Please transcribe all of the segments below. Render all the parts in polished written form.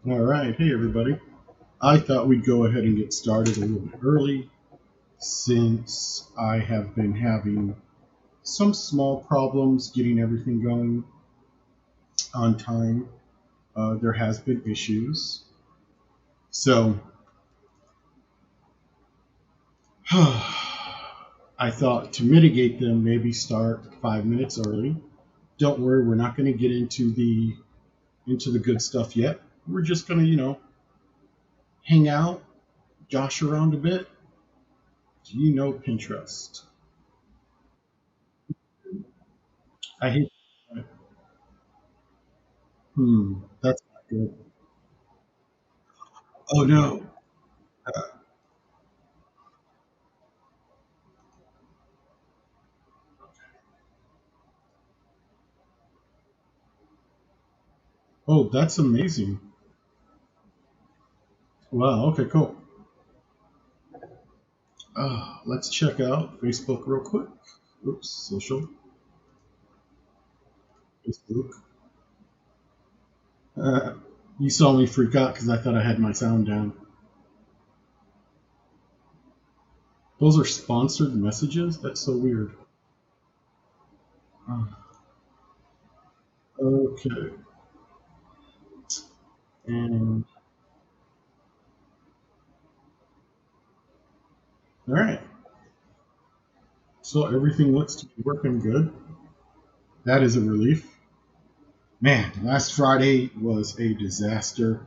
All right, hey everybody. I thought we'd go ahead and get started a little bit early since I have been having some small problems getting everything going on time. There has been issues. So I thought to mitigate them, maybe start 5 minutes early. Don't worry, we're not going to get into the good stuff yet. We're just going to, hang out, josh around a bit. Do you know Pinterest? I hate. That's not good. Oh no. Oh, that's amazing. Wow. Okay, cool. Let's check out Facebook real quick. Oops, social Facebook. Uh, you saw me freak out because I thought I had my sound down. Those are sponsored messages. That's so weird. Uh, okay, and all right. So everything looks to be working good. That is a relief. Man, last Friday was a disaster,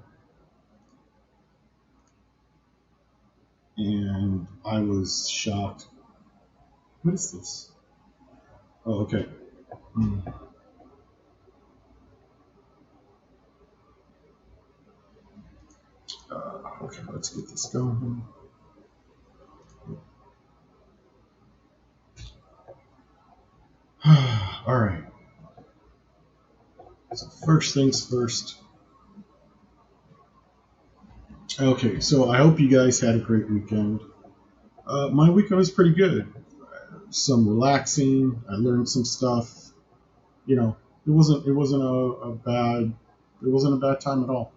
and I was shocked. What is this? Oh, okay. Hmm. Okay, let's get this going. All right. So first things first. Okay, so I hope you guys had a great weekend. My weekend was pretty good. Some relaxing. I learned some stuff. You know, it wasn't a bad time at all.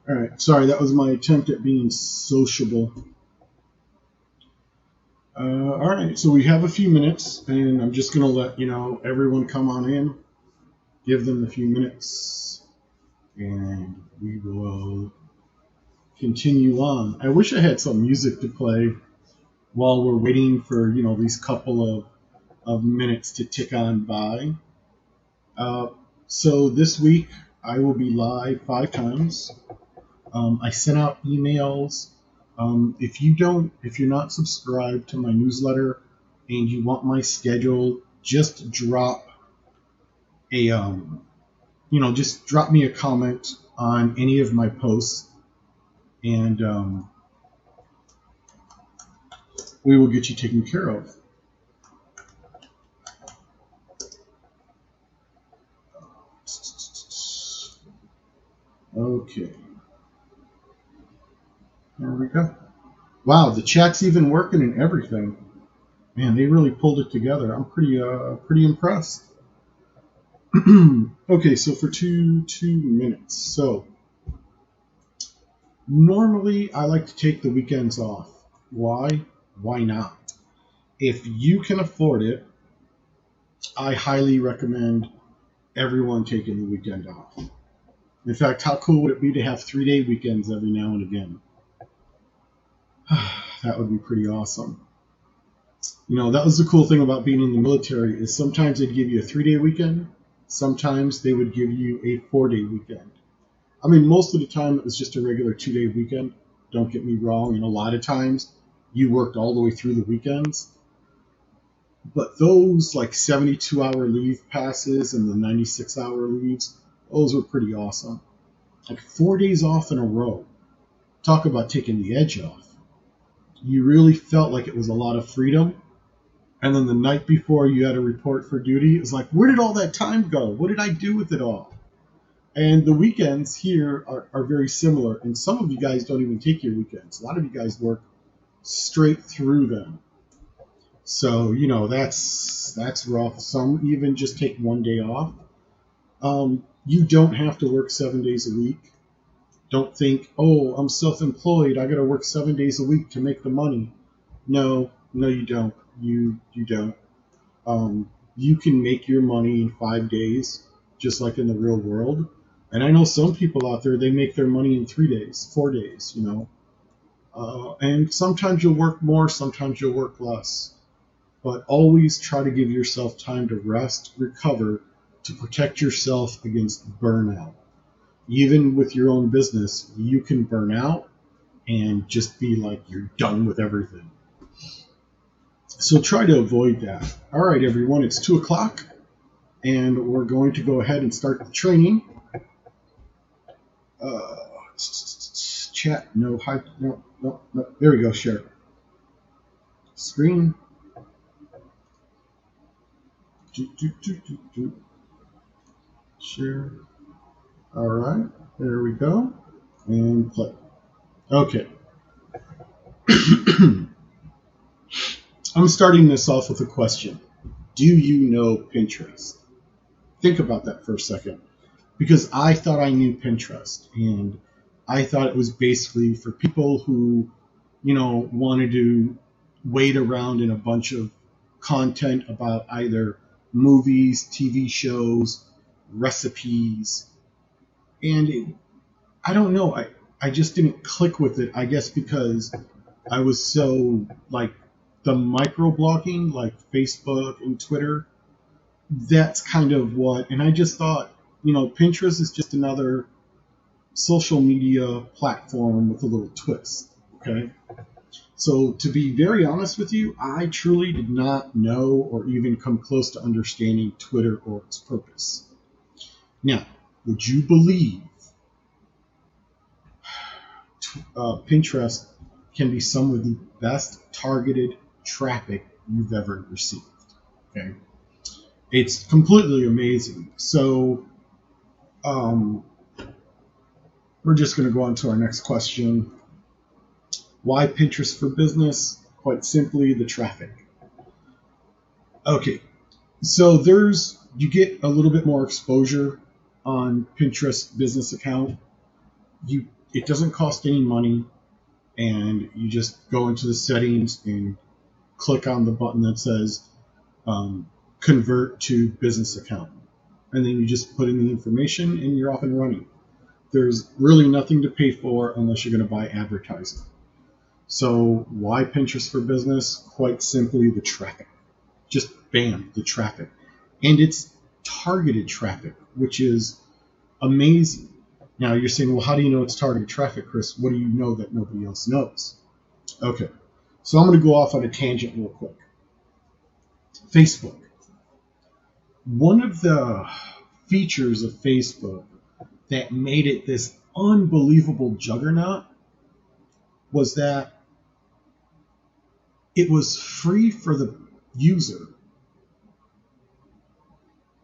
All right. Sorry, that was my attempt at being sociable. All right. So we have a few minutes, and I'm just gonna let everyone come on in. Give them a few minutes, and we will continue on. I wish I had some music to play while we're waiting for these couple of minutes to tick on by. Uh, so this week I will be live 5 times. I sent out emails. If you're not subscribed to my newsletter and you want my schedule, just drop a just drop me a comment on any of my posts, and we will get you taken care of. Okay, there we go. Wow, the chat's even working and everything. Man, they really pulled it together. I'm pretty impressed. Okay, so for two minutes. So normally I like to take the weekends off. Why? Why not? If you can afford it, I highly recommend everyone taking the weekend off. In fact, how cool would it be to have 3 day weekends every now and again? That would be pretty awesome. That was the cool thing about being in the military is sometimes they'd give you a 3 day weekend, sometimes they would give you a 4 day weekend. I mean, most of the time it was just a regular 2 day weekend. Don't get me wrong, and a lot of times you worked all the way through the weekends. But those like 72-hour leave passes and the 96-hour leaves, those were pretty awesome. Like 4 days off in a row. Talk about taking the edge off. You really felt like it was a lot of freedom. And then the night before you had a report for duty, it's like, where did all that time go? What did I do with it all? And the weekends here are very similar. And some of you guys don't even take your weekends. A lot of you guys work straight through them. So, that's rough. Some even just take one day off. You don't have to work 7 days a week. Don't think, oh, I'm self-employed. I got to work 7 days a week to make the money. No, no, you don't. You don't. You can make your money in 5 days, just like in the real world. And I know some people out there, they make their money in 3 days, 4 days, you know. And sometimes you'll work more, sometimes you'll work less. But always try to give yourself time to rest, recover, to protect yourself against burnout. Even with your own business, you can burn out and just be like you're done with everything. So try to avoid that. All right, everyone, it's 2 o'clock, and we're going to go ahead and start the training. Uh, Chat, no, hi, no, no, no. There we go, share. Screen. Share. All right, there we go. And play. Okay. I'm starting this off with a question. Do you know Pinterest? Think about that for a second. Because I thought I knew Pinterest, and I thought it was basically for people who, wanted to wade around in a bunch of content about either movies, TV shows, recipes, and I don't know. I just didn't click with it. I guess because I was so like the microblogging, like Facebook and Twitter. That's kind of what, and I just thought, Pinterest is just another social media platform with a little twist. Okay. So to be very honest with you, I truly did not know or even come close to understanding Twitter or its purpose. Now, would you believe Pinterest can be some of the best targeted traffic you've ever received? Okay. It's completely amazing. So we're just going to go on to our next question. Why Pinterest for business? Quite simply, the traffic. Okay, so you get a little bit more exposure on Pinterest business account. It doesn't cost any money, and you just go into the settings and click on the button that says convert to business account, and then you just put in the information and you're off and running. There's really nothing to pay for unless you're going to buy advertising. So why Pinterest for business? Quite simply, the traffic. Just bam, the traffic. And it's targeted traffic, which is amazing. Now you're saying, well, how do you know it's targeted traffic, Chris? What do you know that nobody else knows? Okay, so I'm going to go off on a tangent real quick. Facebook. One of the features of Facebook that made it this unbelievable juggernaut was that it was free for the user,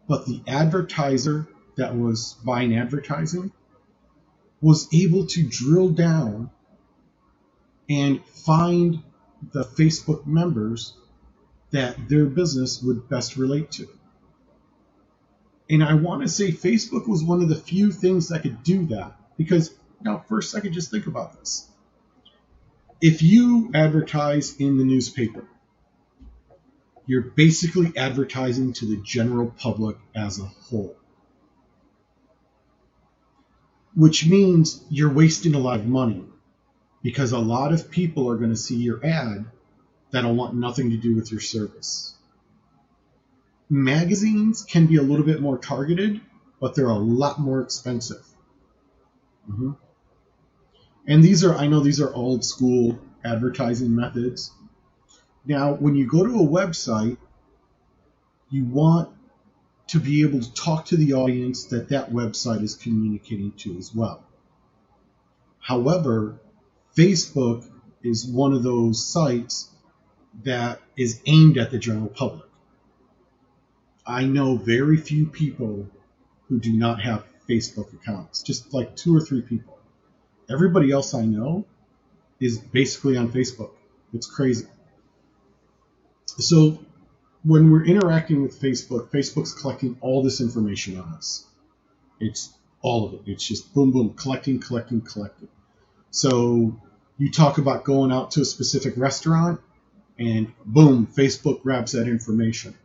but the advertiser that was buying advertising was able to drill down and find the Facebook members that their business would best relate to. And I want to say Facebook was one of the few things that could do that, because now for a second, just think about this. If you advertise in the newspaper, you're basically advertising to the general public as a whole, which means you're wasting a lot of money, because a lot of people are going to see your ad that'll want nothing to do with your service. Magazines can be a little bit more targeted, but they're a lot more expensive. Mm-hmm. And I know these are old school advertising methods. Now, when you go to a website, you want to be able to talk to the audience that website is communicating to as well. However, Facebook is one of those sites that is aimed at the general public. I know very few people who do not have Facebook accounts, just like 2 or 3 people. Everybody else I know is basically on Facebook. It's crazy. So when we're interacting with Facebook, Facebook's collecting all this information on us. It's All of it. It's just boom, boom, collecting, collecting, collecting. So you talk about going out to a specific restaurant, and boom, Facebook grabs that information.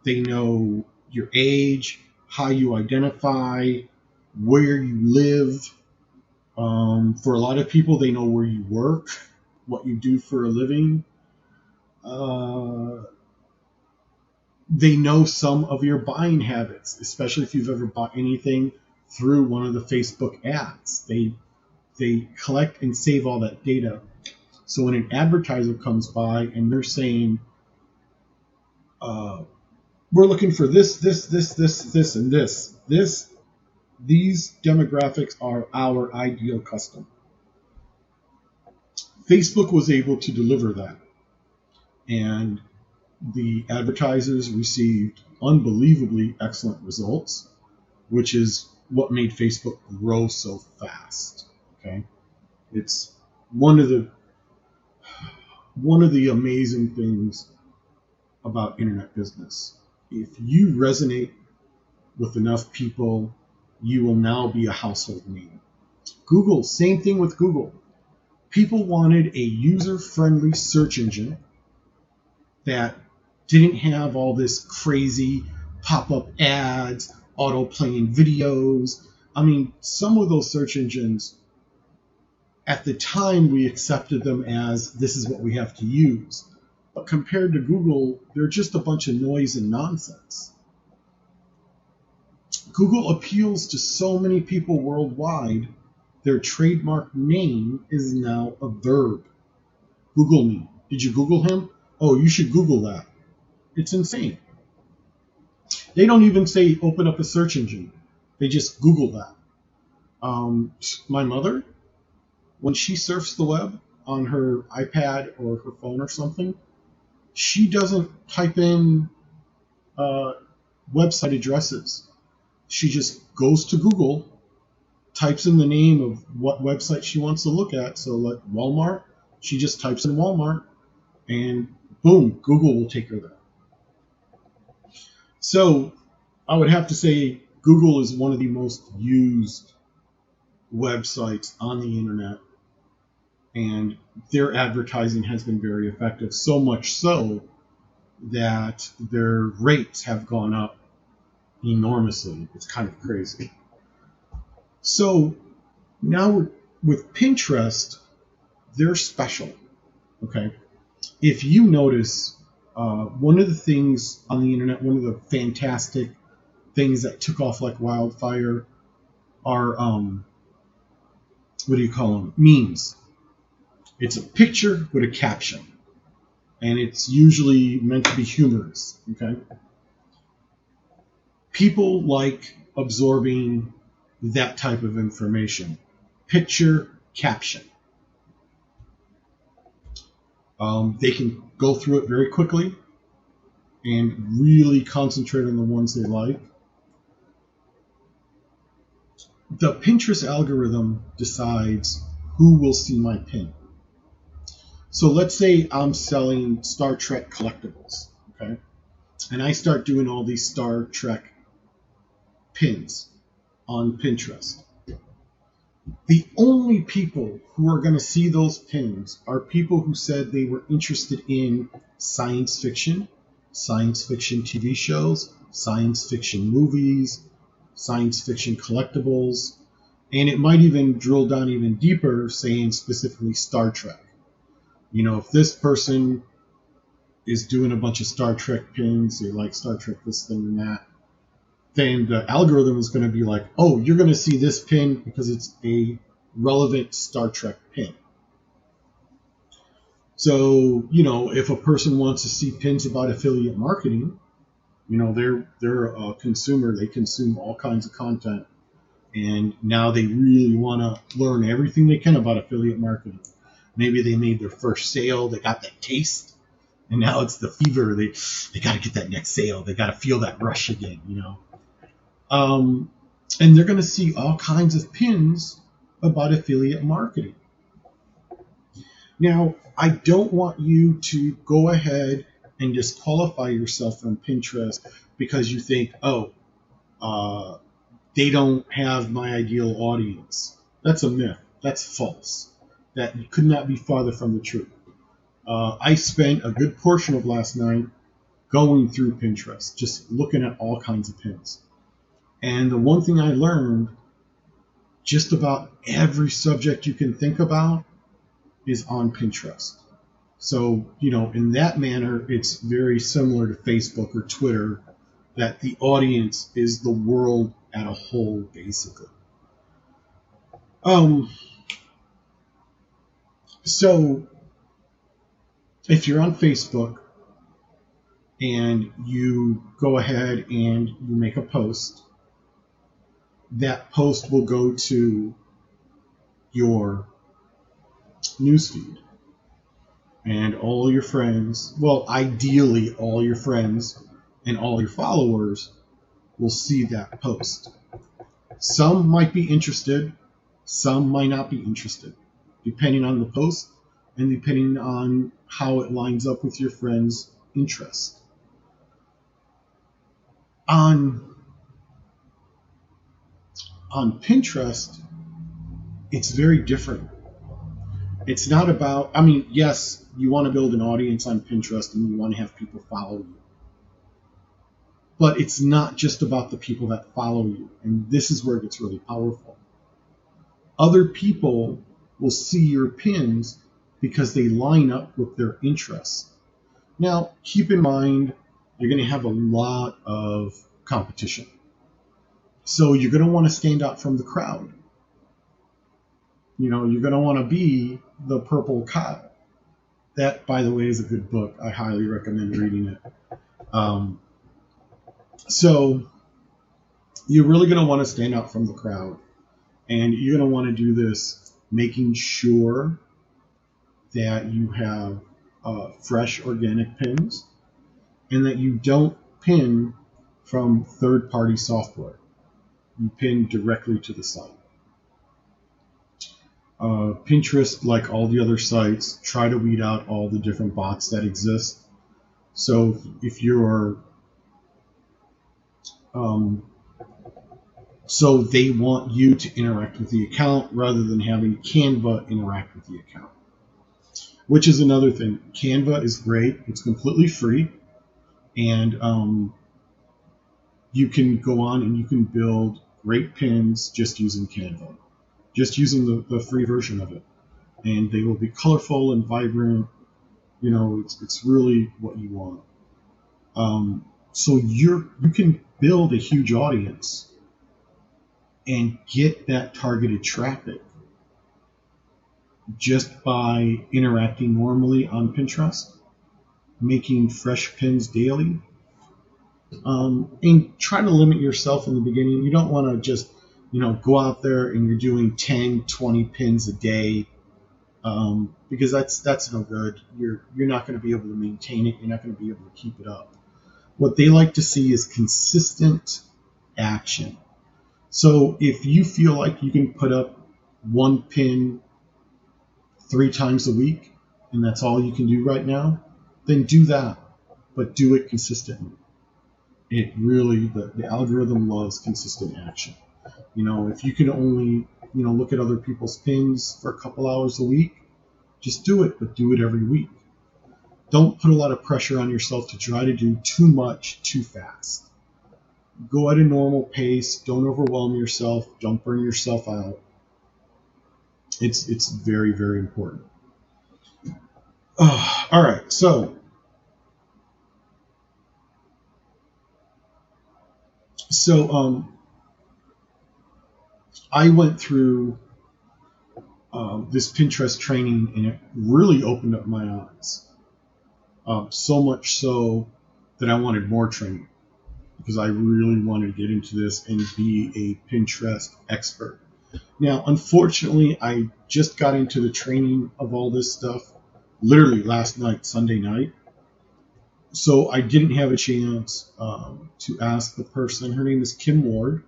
They know your age, how you identify, where you live. For a lot of people, they know where you work, what you do for a living. They know some of your buying habits, especially if you've ever bought anything through one of the Facebook ads. They collect and save all that data. So when an advertiser comes by and they're saying, we're looking for this, and this, these demographics are our ideal customer. Facebook was able to deliver that. And the advertisers received unbelievably excellent results, which is what made Facebook grow so fast. Okay, it's one of the amazing things about internet business. If you resonate with enough people, you will now be a household name. Google, same thing with Google. People wanted a user-friendly search engine that didn't have all this crazy pop-up ads, auto-playing videos. I mean, some of those search engines, at the time, we accepted them as this is what we have to use. But compared to Google, they're just a bunch of noise and nonsense. Google appeals to so many people worldwide, their trademark name is now a verb. Google me. Did you Google him? Oh, you should Google that. It's insane. They don't even say open up a search engine. They just Google that. My mother, when she surfs the web on her iPad or her phone or something, she doesn't type in website addresses. She just goes to Google, types in the name of what website she wants to look at. So like Walmart, she just types in Walmart, and boom, Google will take her there. So I would have to say Google is one of the most used websites on the internet, and their advertising has been very effective, so much so that their rates have gone up enormously. It's kind of crazy. So now with Pinterest, they're special. Okay, if you notice, one of the things on the internet, one of the fantastic things that took off like wildfire are what do you call them? Memes. It's a picture with a caption, and it's usually meant to be humorous. Okay, people like absorbing that type of information. Picture, caption. They can go through it very quickly and really concentrate on the ones they like. The Pinterest algorithm decides who will see my pin. So let's say I'm selling Star Trek collectibles, okay? And I start doing all these Star Trek pins on Pinterest. The only people who are going to see those pins are people who said they were interested in science fiction TV shows, science fiction movies, science fiction collectibles, and it might even drill down even deeper, saying specifically Star Trek. You know, if this person is doing a bunch of Star Trek pins, they like Star Trek this thing and that, then the algorithm is going to be like, oh, you're going to see this pin because it's a relevant Star Trek pin. So, you know, if a person wants to see pins about affiliate marketing, you know, they're a consumer. They consume all kinds of content, and now they really want to learn everything they can about affiliate marketing. Maybe they made their first sale, they got that taste, and now it's the fever. They got to get that next sale. They got to feel that rush again, you know. And they're going to see all kinds of pins about affiliate marketing. Now, I don't want you to go ahead and disqualify yourself from Pinterest because you think, oh, they don't have my ideal audience. That's a myth. That's false. That could not be farther from the truth. I spent a good portion of last night going through Pinterest, just looking at all kinds of pins. And the one thing I learned, just about every subject you can think about is on Pinterest. So, in that manner, it's very similar to Facebook or Twitter, that the audience is the world at a whole, basically. So, if you're on Facebook and you go ahead and you make a post, that post will go to your newsfeed. And all your friends, well, ideally all your friends and all your followers will see that post. Some might be interested, some might not be interested, depending on the post and depending on how it lines up with your friends' interest. On Pinterest, it's very different. It's not about, yes, you want to build an audience on Pinterest and you want to have people follow you. But it's not just about the people that follow you. And this is where it gets really powerful. Other people will see your pins because they line up with their interests. Now, keep in mind, you're going to have a lot of competition. So you're going to want to stand out from the crowd. You're going to want to be the purple cow. That, by the way, is a good book. I highly recommend reading it. So you're really going to want to stand out from the crowd. And you're going to want to do this making sure that you have fresh organic pins and that you don't pin from third-party software. You pin directly to the site. Pinterest, like all the other sites, try to weed out all the different bots that exist. So if you're so they want you to interact with the account rather than having Canva interact with the account, which is another thing. Canva is great. It's completely free, and you can go on and you can build great pins just using Canva, just using the free version of it, and they will be colorful and vibrant. It's really what you want. So you can build a huge audience and get that targeted traffic just by interacting normally on Pinterest, making fresh pins daily, and try to limit yourself in the beginning. You don't want to just go out there and you're doing 10, 20 pins a day, because that's no good. You're not going to be able to maintain it. You're not going to be able to keep it up. What they like to see is consistent action. So if you feel like you can put up one pin 3 times a week, and that's all you can do right now, then do that, but do it consistently. It really, the algorithm loves consistent action. If you can only, look at other people's pins for a couple hours a week, just do it, but do it every week. Don't put a lot of pressure on yourself to try to do too much too fast. Go at a normal pace. Don't overwhelm yourself. Don't burn yourself out. It's very, very important. All right, so I went through this Pinterest training, and it really opened up my eyes. So much so that I wanted more training, because I really wanted to get into this and be a Pinterest expert. Now, unfortunately, I just got into the training of all this stuff literally last night, Sunday night. So I didn't have a chance to ask the person. Her name is Kim Ward.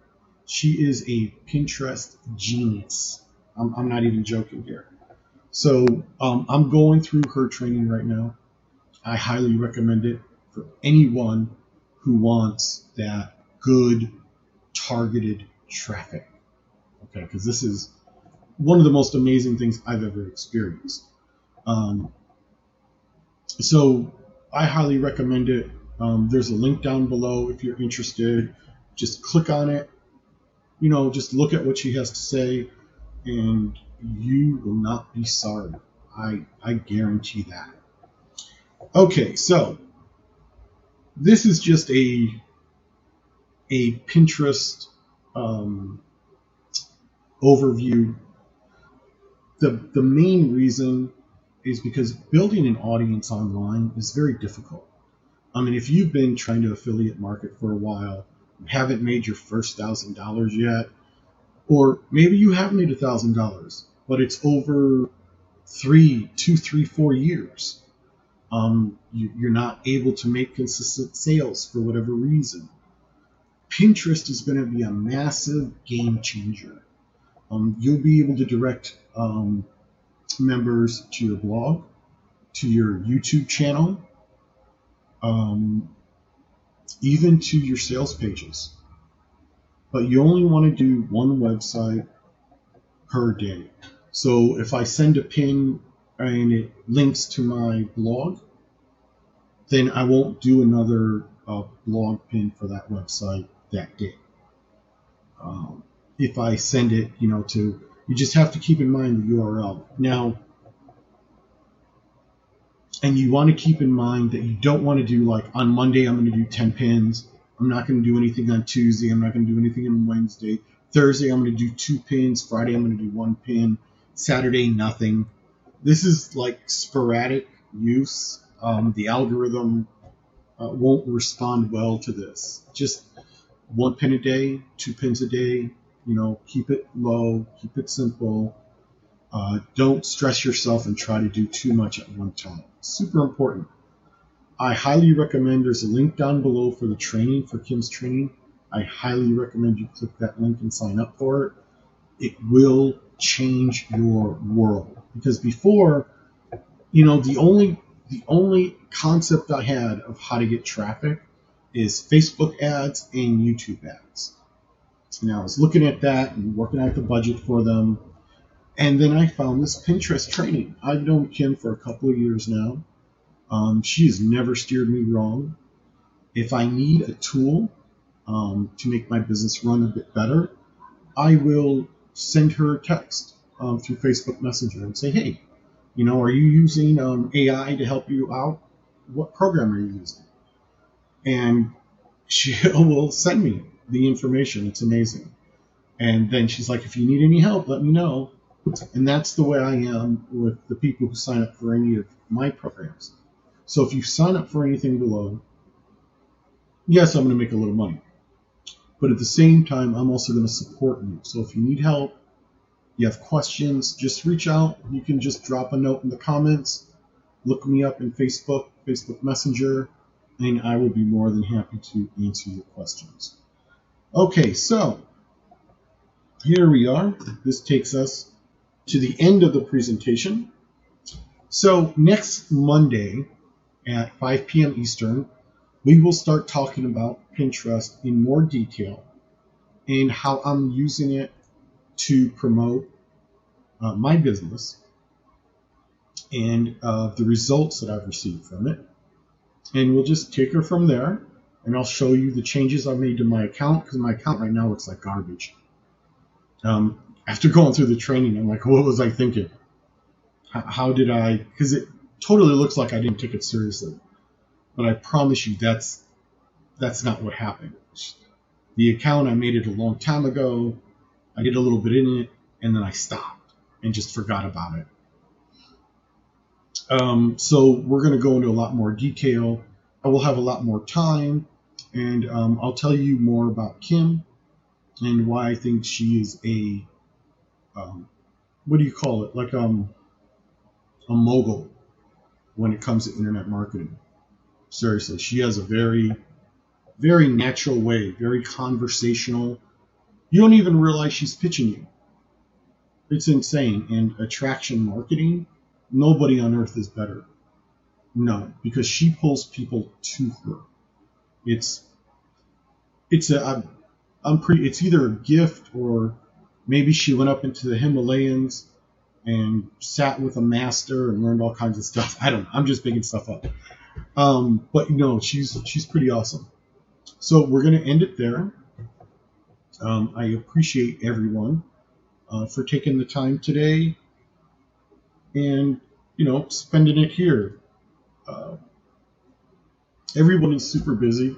She is a Pinterest genius. I'm not even joking here. So I'm going through her training right now. I highly recommend it for anyone who wants that good targeted traffic. Okay, because this is one of the most amazing things I've ever experienced. So I highly recommend it. There's a link down below if you're interested. Just click on it. Just look at what she has to say, and you will not be sorry. I guarantee that. Okay, so this is just a Pinterest overview. The main reason is because building an audience online is very difficult. I mean, if you've been trying to affiliate market for a while, haven't made your first $1,000 yet, or maybe you have made $1,000, but it's over 4 years. You're not able to make consistent sales for whatever reason. Pinterest is going to be a massive game changer. You'll be able to direct members to your blog, to your YouTube channel, even to your sales pages. But you only want to do one website per day. So if I send a pin and it links to my blog, then I won't do another blog pin for that website that day. If I send it, you just have to keep in mind the URL. Now, and you want to keep in mind that you don't want to do like on Monday, I'm going to do 10 pins. I'm not going to do anything on Tuesday. I'm not going to do anything on Wednesday. Thursday, I'm going to do 2 pins. Friday, I'm going to do 1 pin. Saturday, nothing. This is like sporadic use. The algorithm won't respond well to this. Just 1 pin a day, 2 pins a day. Keep it low, keep it simple. Don't stress yourself and try to do too much at one time. Super important. I highly recommend, there's a link down below for the training, for Kim's training. I highly recommend you click that link and sign up for it. It will change your world. Because before, the only concept I had of how to get traffic is Facebook ads and YouTube ads. Now I was looking at that and working out the budget for them. And then I found this Pinterest training. I've known Kim for a couple of years now. She has never steered me wrong. If I need a tool to make my business run a bit better, I will send her a text through Facebook Messenger and say, hey, are you using AI to help you out? What program are you using? And she will send me the information. It's amazing. And then she's like, if you need any help, let me know. And that's the way I am with the people who sign up for any of my programs. So if you sign up for anything below, yes, I'm going to make a little money. But at the same time, I'm also going to support you. So if you need help, you have questions, just reach out. You can just drop a note in the comments. Look me up in Facebook Messenger, and I will be more than happy to answer your questions. Okay, so here we are. This takes us to the end of the presentation. So next Monday at 5 p.m. Eastern, we will start talking about Pinterest in more detail and how I'm using it to promote my business and the results that I've received from it. And we'll just take her from there, and I'll show you the changes I've made to my account, because my account right now looks like garbage. After going through the training, I'm like, what was I thinking? How did I? Because it totally looks like I didn't take it seriously. But I promise you, that's not what happened. The account, I made it a long time ago. I did a little bit in it, and then I stopped and just forgot about it. So we're going to go into a lot more detail. I will have a lot more time, and I'll tell you more about Kim and why I think she is a, what do you call it? Like a mogul when it comes to internet marketing. Seriously, she has a very, very natural way, very conversational. You don't even realize she's pitching you. It's insane. And attraction marketing, nobody on earth is better. No, because she pulls people to her. It's either a gift or maybe she went up into the Himalayas and sat with a master and learned all kinds of stuff. I don't know. I'm just making stuff up. But she's pretty awesome. So we're gonna end it there. I appreciate everyone for taking the time today and spending it here. Uh, Everyone is super busy,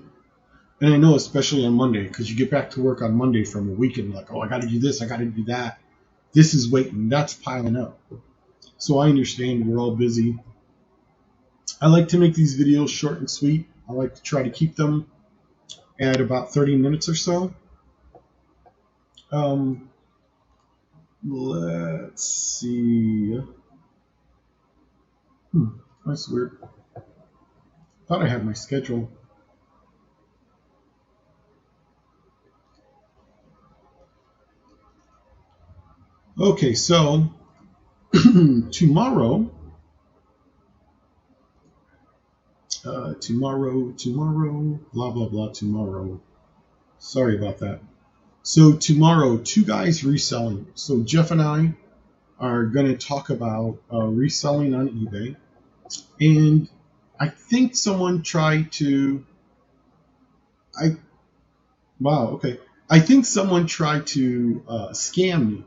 and I know especially on Monday because you get back to work on Monday from a weekend like, oh, I got to do this, I got to do that. This is waiting, that's piling up. So I understand we're all busy. I like to make these videos short and sweet. I like to try to keep them at about 30 minutes or so. Let's see. That's weird. Thought I had my schedule. Okay, so tomorrow, blah, blah, blah, tomorrow. Sorry about that. So tomorrow, two guys reselling. So Jeff and I are going to talk about reselling on eBay. And I think someone tried to, I think someone tried to scam me.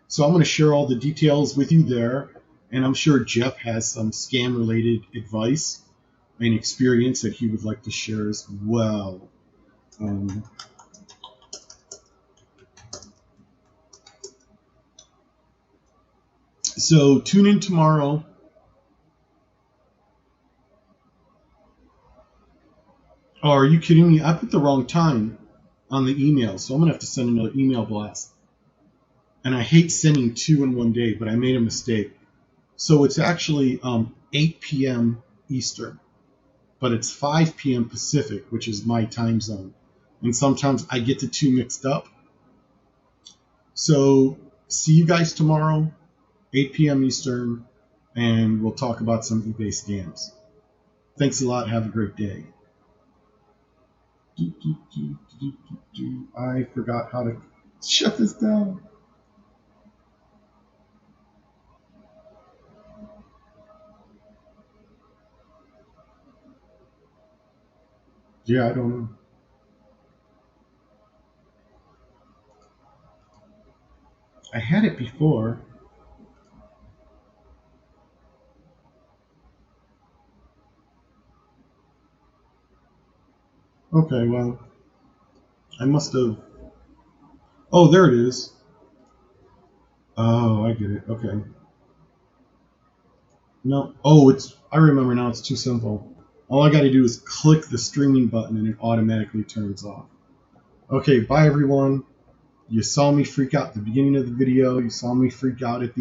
So I'm going to share all the details with you there. And I'm sure Jeff has some scam-related advice and experience that he would like to share as well. So tune in tomorrow. Oh, are you kidding me? I put the wrong time on the email, so I'm going to have to send another email blast. And I hate sending two in one day, but I made a mistake. So it's actually 8 p.m. Eastern, but it's 5 p.m. Pacific, which is my time zone. And sometimes I get the two mixed up. So see you guys tomorrow, 8 p.m. Eastern, and we'll talk about some eBay scams. Thanks a lot. Have a great day. I forgot how to shut this down. Yeah, I don't know. I had it before. Okay, well, I must have. Oh, there it is. Oh, I get it. Okay. No. Oh, I remember now. It's too simple. All I got to do is click the streaming button and it automatically turns off. Okay, bye everyone. You saw me freak out at the beginning of the video. You saw me freak out at the